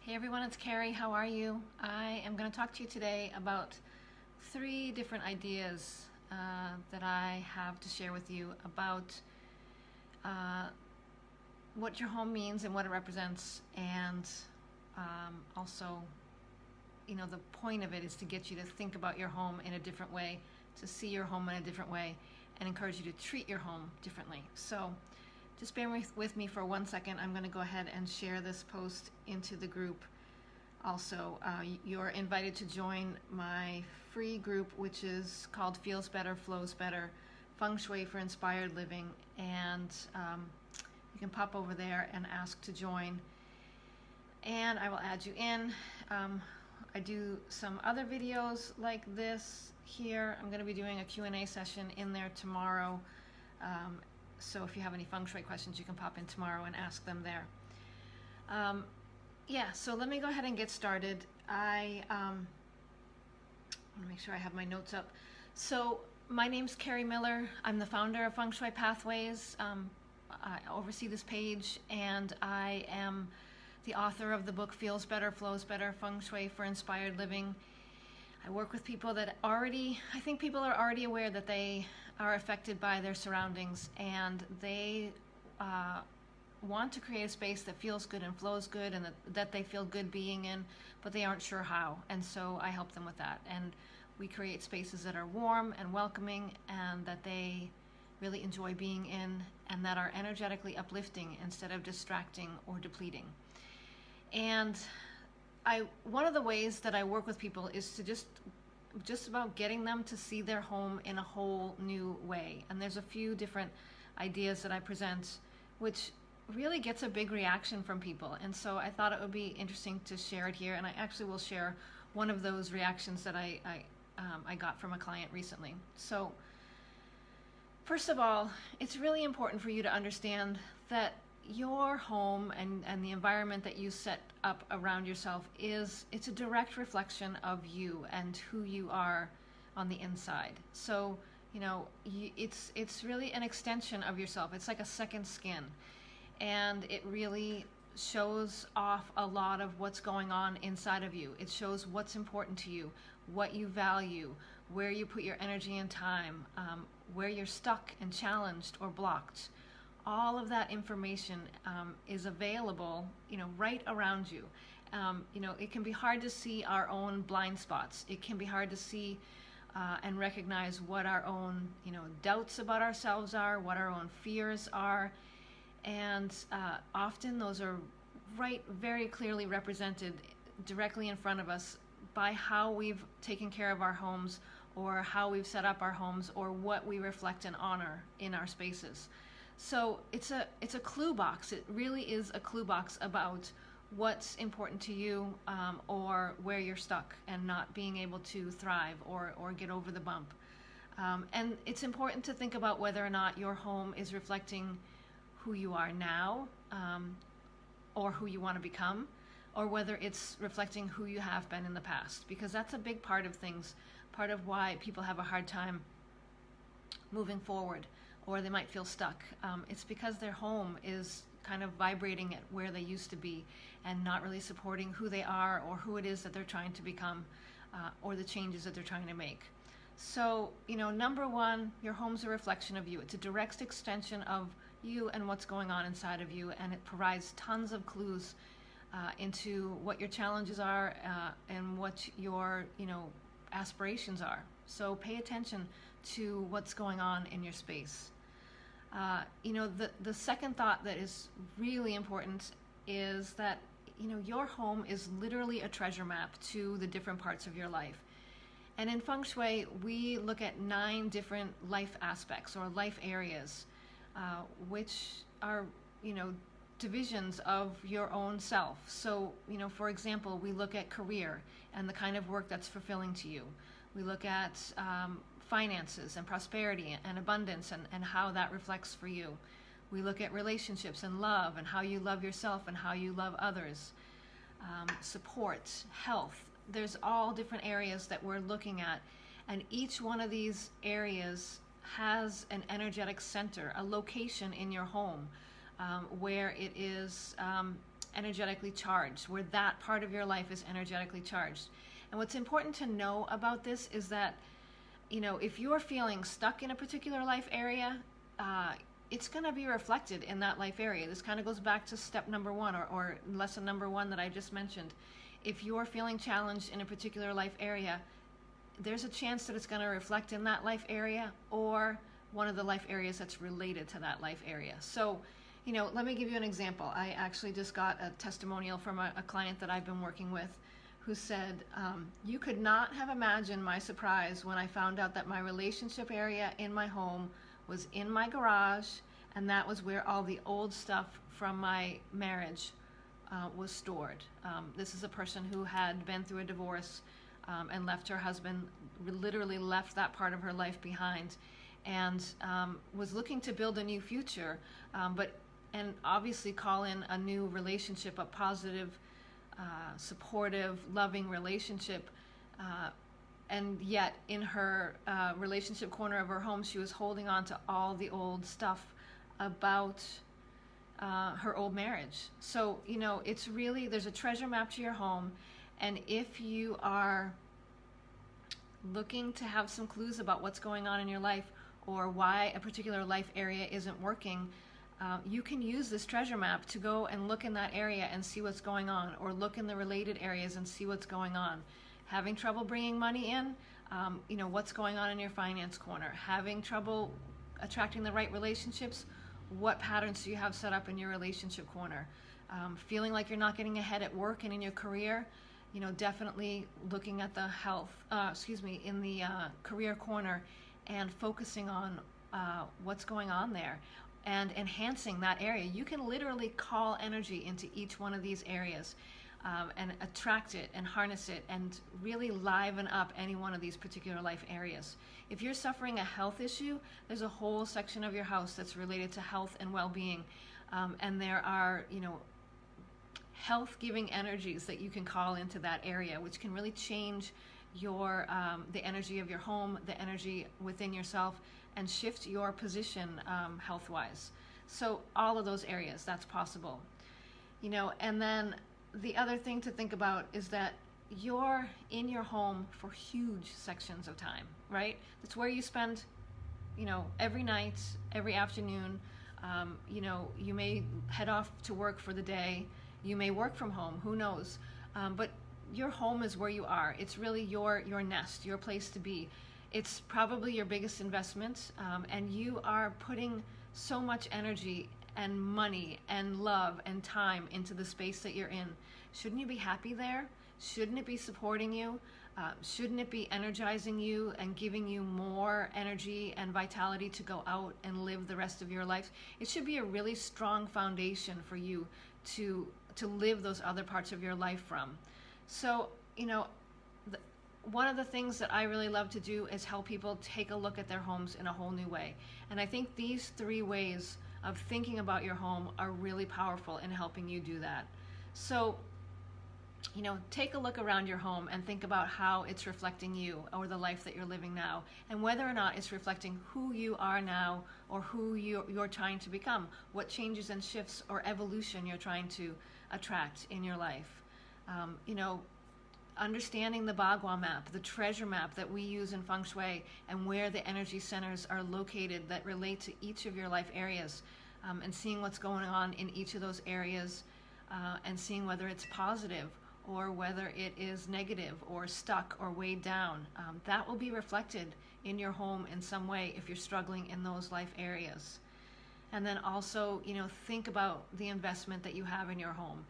Hey everyone, it's Carrie. How are you? I am going to talk to you today about 3 different ideas that I have to share with you about what your home means and what it represents, and also, the point of it is to get you to think about your home in a different way, to see your home in a different way, and encourage you to treat your home differently. So just bear with me for 1 second. I'm going to go ahead and share this post into the group. Also, you're invited to join my free group, which is called Feels Better, Flows Better, Feng Shui for Inspired Living. And you can pop over there and ask to join. And I will add you in. I do some other videos like this here. I'm going to be doing a Q&A session in there tomorrow. So if you have any feng shui questions, you can pop in tomorrow and ask them there. So let me go ahead and get started. I want to make sure I have my notes up. So my name's Carrie Miller. I'm the founder of Feng Shui Pathways. I oversee this page, and I am the author of the book Feels Better, Flows Better, Feng Shui for Inspired Living. I work with people that I think people are already aware that they are affected by their surroundings, and they want to create a space that feels good and flows good, and that they feel good being in, but they aren't sure how. And so I help them with that. And we create spaces that are warm and welcoming, and that they really enjoy being in, and that are energetically uplifting instead of distracting or depleting. And one of the ways that I work with people is to just about getting them to see their home in a whole new way. And there's a few different ideas that I present, which really gets a big reaction from people. And so I thought it would be interesting to share it here. And I actually will share one of those reactions that I got from a client recently. So first of all, it's really important for you to understand that your home and the environment that you set up around yourself it's a direct reflection of you and who you are on the inside. So it's really an extension of yourself. It's like a second skin, and it really shows off a lot of what's going on inside of you. It shows what's important to you, what you value, where you put your energy and time, where you're stuck and challenged or blocked. All of that information is available, right around you. It can be hard to see our own blind spots. It can be hard to see and recognize what our own, doubts about ourselves are, what our own fears are. And often those are very clearly represented directly in front of us by how we've taken care of our homes, or how we've set up our homes, or what we reflect and honor in our spaces. So it's a clue box. It really is a clue box about what's important to you, or where you're stuck and not being able to thrive or get over the bump. And it's important to think about whether or not your home is reflecting who you are now, or who you want to become, or whether it's reflecting who you have been in the past, because that's a big part of things, part of why people have a hard time moving forward, or they might feel stuck. It's because their home is kind of vibrating at where they used to be and not really supporting who they are or who it is that they're trying to become, or the changes that they're trying to make. So, number one, your home's a reflection of you. It's a direct extension of you and what's going on inside of you, and it provides tons of clues into what your challenges are, and what your, aspirations are. So pay attention to what's going on in your space. The second thought that is really important is that, your home is literally a treasure map to the different parts of your life. And in Feng Shui, we look at 9 different life aspects or life areas, which are, divisions of your own self. So, for example, we look at career and the kind of work that's fulfilling to you. We look at finances and prosperity and abundance, and how that reflects for you. We look at relationships and love, and how you love yourself and how you love others. Support, health. There's all different areas that we're looking at, and each one of these areas has an energetic center, a location in your home, where it is energetically charged, where that part of your life is energetically charged. And what's important to know about this is that, if you're feeling stuck in a particular life area, it's going to be reflected in that life area. This kind of goes back to step number one, or lesson number one that I just mentioned. If you're feeling challenged in a particular life area, there's a chance that it's going to reflect in that life area or one of the life areas that's related to that life area. So, let me give you an example. I actually just got a testimonial from a client that I've been working with who said, you could not have imagined my surprise when I found out that my relationship area in my home was in my garage, and that was where all the old stuff from my marriage was stored. This is a person who had been through a divorce and left her husband, literally left that part of her life behind, and was looking to build a new future, and obviously call in a new relationship, a positive, supportive, loving relationship. And yet in her relationship corner of her home, she was holding on to all the old stuff about her old marriage. So, it's really, there's a treasure map to your home. And if you are looking to have some clues about what's going on in your life or why a particular life area isn't working, you can use this treasure map to go and look in that area and see what's going on, or look in the related areas and see what's going on. Having trouble bringing money in, what's going on in your finance corner. Having trouble attracting the right relationships, what patterns do you have set up in your relationship corner? Feeling like you're not getting ahead at work and in your career, definitely looking at the in the career corner and focusing on what's going on there and enhancing that area. You can literally call energy into each one of these areas. And attract it and harness it and really liven up any one of these particular life areas. If you're suffering a health issue, there's a whole section of your house that's related to health and well-being. And there are, health-giving energies that you can call into that area, which can really change your the energy of your home, the energy within yourself, and shift your position health-wise. So all of those areas, that's possible. And then the other thing to think about is that you're in your home for huge sections of time, right? That's where you spend, every night, every afternoon. You may head off to work for the day. You may work from home, who knows? But your home is where you are. It's really your nest, your place to be. It's probably your biggest investment, and you are putting so much energy and money and love and time into the space that you're in. Shouldn't you be happy there? Shouldn't it be supporting you? Shouldn't it be energizing you and giving you more energy and vitality to go out and live the rest of your life? It should be a really strong foundation for you to live those other parts of your life from. So, one of the things that I really love to do is help people take a look at their homes in a whole new way. And I think these 3 ways of thinking about your home are really powerful in helping you do that. So, take a look around your home and think about how it's reflecting you or the life that you're living now, and whether or not it's reflecting who you are now or who you're trying to become, what changes and shifts or evolution you're trying to attract in your life. Understanding the Bagua map, the treasure map that we use in Feng Shui, and where the energy centers are located that relate to each of your life areas, and seeing what's going on in each of those areas, and seeing whether it's positive or whether it is negative or stuck or weighed down. That will be reflected in your home in some way if you're struggling in those life areas. And then also, think about the investment that you have in your home.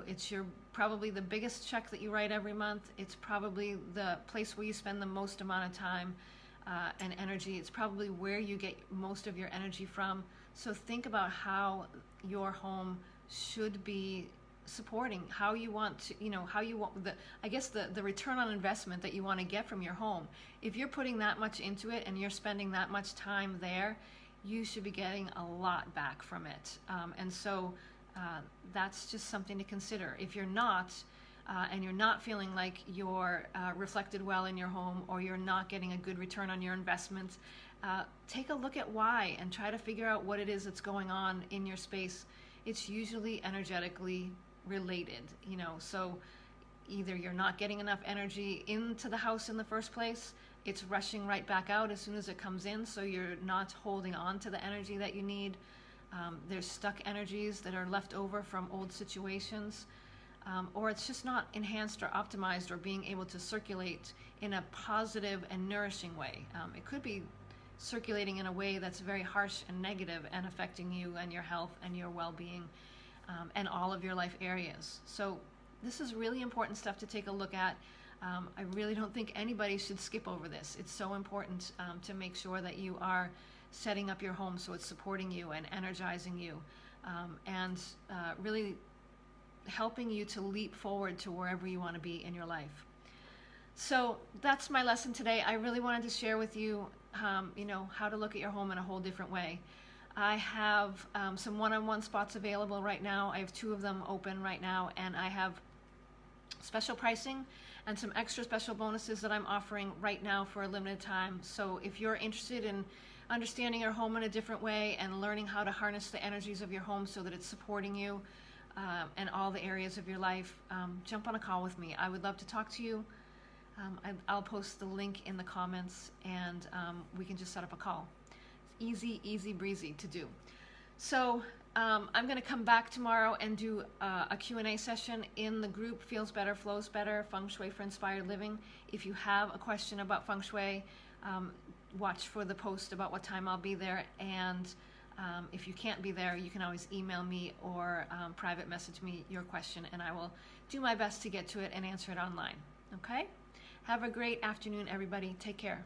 It's probably the biggest check that you write every month. It's probably the place where you spend the most amount of time and energy. It's probably where you get most of your energy from. So think about how your home should be supporting, how you want to, the return on investment that you want to get from your home. If you're putting that much into it and you're spending that much time there, you should be getting a lot back from it. And so that's just something to consider. If you're not, and you're not feeling like you're reflected well in your home, or you're not getting a good return on your investment, take a look at why and try to figure out what it is that's going on in your space. It's usually energetically related, you know, so either you're not getting enough energy into the house in the first place, it's rushing right back out as soon as it comes in, so you're not holding on to the energy that you need. There's stuck energies that are left over from old situations, or it's just not enhanced or optimized or being able to circulate in a positive and nourishing way. It could be circulating in a way that's very harsh and negative and affecting you and your health and your well-being, and all of your life areas. So this is really important stuff to take a look at. I really don't think anybody should skip over this. It's so important to make sure that you are setting up your home so it's supporting you and energizing you, and really helping you to leap forward to wherever you want to be in your life. So that's my lesson today. I really wanted to share with you, you know, how to look at your home in a whole different way. I have some one-on-one spots available right now. I have 2 of them open right now, and I have special pricing and some extra special bonuses that I'm offering right now for a limited time. So if you're interested in understanding your home in a different way and learning how to harness the energies of your home so that it's supporting you and all the areas of your life, jump on a call with me. I would love to talk to you. I'll post the link in the comments, and we can just set up a call. It's easy breezy to do. So I'm going to come back tomorrow and do a Q&A session in the group Feels Better, Flows Better, Feng Shui for Inspired Living. If you have a question about Feng Shui, watch for the post about what time I'll be there. And if you can't be there, you can always email me or private message me your question, and I will do my best to get to it and answer it online. Okay? Have a great afternoon, everybody. Take care.